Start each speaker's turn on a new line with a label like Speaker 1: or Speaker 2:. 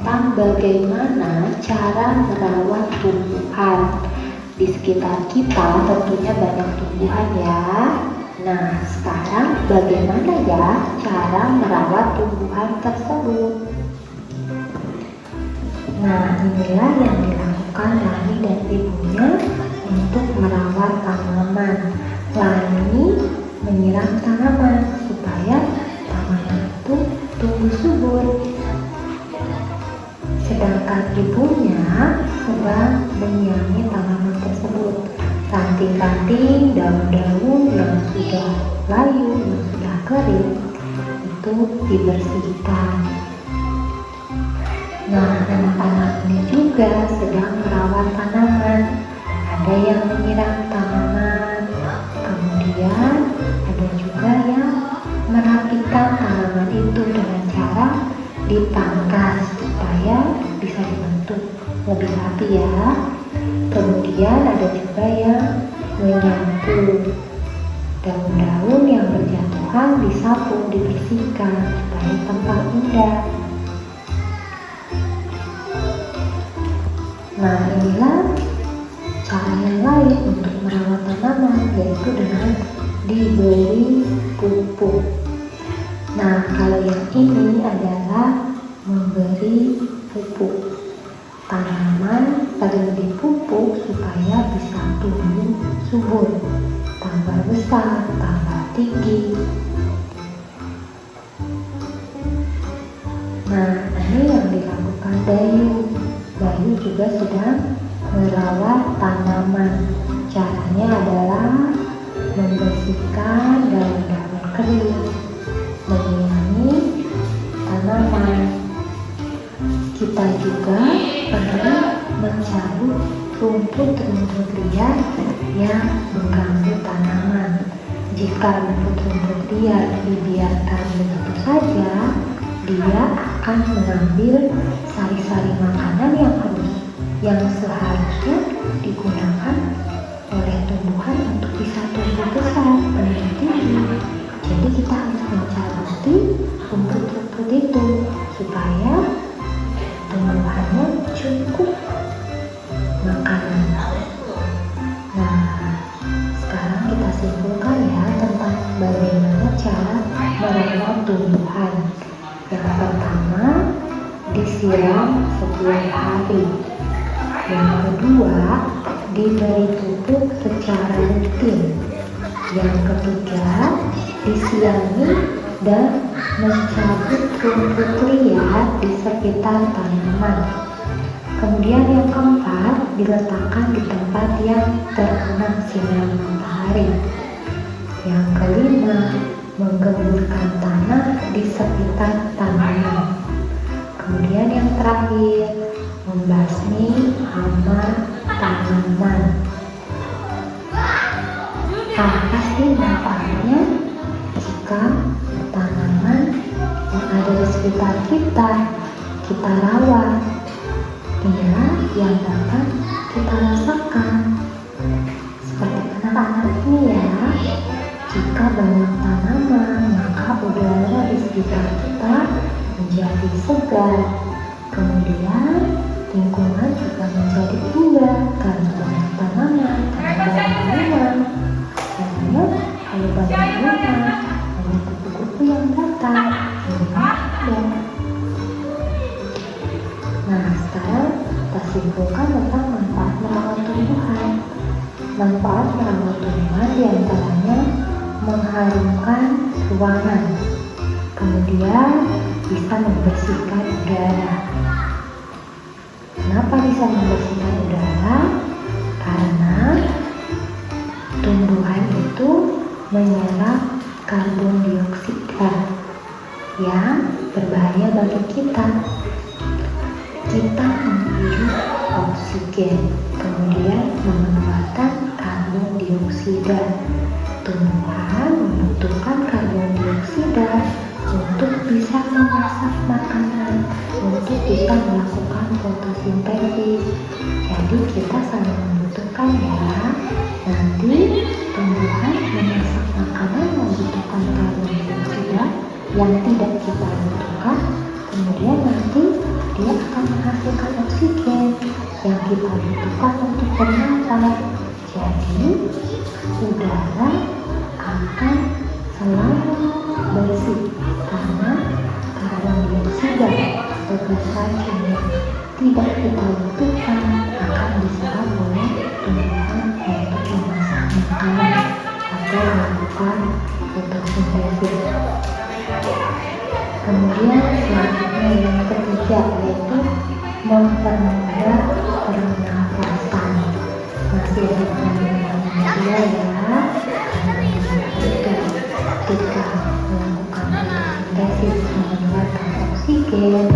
Speaker 1: tentang bagaimana cara merawat tumbuhan. Di sekitar kita tentunya banyak tumbuhan ya. Nah, sekarang bagaimana ya cara merawat tumbuhan tersebut? Nah, inilah yang dilakukan Lani dan ibunya untuk merawat tanaman. Lani menyiram tanaman supaya tanaman itu tumbuh subur. Sedangkan ibunya sedang menyirami tanaman tersebut. Ranting-ranting, daun-daun yang sudah layu, yang sudah kering itu dibersihkan. Nah, anak-anak ini juga sedang merawat tanaman. Ada yang menyiram tanaman, kemudian ada juga yang merapikan tanaman itu dengan cara dipangkas supaya bisa dibentuk lebih rapi ya. Kemudian ada juga yang menyapu. Daun-daun yang berjatuhan disapu, dibersihkan supaya tampak indah. Nah, inilah cara yang lain untuk merawat tanaman, yaitu dengan diberi pupuk. Nah, kalau yang ini adalah memberi pupuk. Tanaman perlu dipupuk supaya bisa tumbuh subur, tambah besar, tambah tinggi. Nah, ini yang dilakukan Bayu. Bayu juga sedang merawat tanaman. Caranya adalah membersihkan daun-daun kering, menyirami tanaman. Kita juga perlu mencabut rumput-rumput liar yang mengganggu tanaman. Jika rumput-rumput liar dibiarkan begitu saja, dia akan mengambil sari-sari makanan yang seharusnya digunakan oleh tumbuhan untuk bisa tumbuh besar dan tinggi. Jadi kita harus mencabuti rumput-rumput itu supaya tumbuhannya cukup makanan. Nah, sekarang kita simpulkan ya tentang bagaimana cara merawat tumbuhan. Yang pertama, disiram setiap hari. Yang kedua, diberi pupuk secara rutin. Yang ketiga, disirami dan mencabut rumput liar di sekitar tanaman. Kemudian yang keempat, diletakkan di tempat yang terkena sinar matahari. Yang kelima, menggemburkan tanah di sekitar tanaman. Kemudian yang terakhir, membasmi hama tanaman. Apa sih manfaatnya jika tanaman yang ada di sekitar kita rawat? Dia yang dapat kita rasakan. Seperti anak-anak ini ya, jika banyak tanaman, maka udara di sekitar kita menjadi segar. Kemudian lingkungan juga menjadi indah karena banyak tanaman, banyak bunga. Kemudian kalau banyak bunga, banyak kupu-kupu yang datang, indah. Nah, sekarang kita simpulkan tentang manfaat merawat tumbuhan. Manfaat merawat tumbuhan diantaranya mengharumkan ruangan, kemudian bisa membersihkan udara. Kenapa bisa membersihkan udara? Karena tumbuhan itu menyerap karbon dioksida yang berbahaya bagi kita. Kita menghirup oksigen, kemudian mengeluarkan karbon dioksida. Tumbuhan membutuhkan karbon dioksida untuk bisa memasak makanan, untuk bisa melakukan fotosintesis. Jadi kita saling membutuhkan ya. Nanti tumbuhan memasak makanan membutuhkan karbon dioksida yang tidak kita butuhkan. Kemudian nanti dia akan menghasilkan oksigen yang kita butuhkan untuk bernafas. Jadi, udara akan selalu bersih karena karbon dioksida sebagai racun yang tidak kita butuhkan akan diserap oleh tumbuhan untuk memasak makanan atau melakukan fotosintesis. Kemudian selanjutnya yang ketiga yaitu mempermudah pernafasan. Masih ada kandungan manusia ya. Ketika melakukan fotosintesis mengeluarkan oksigen,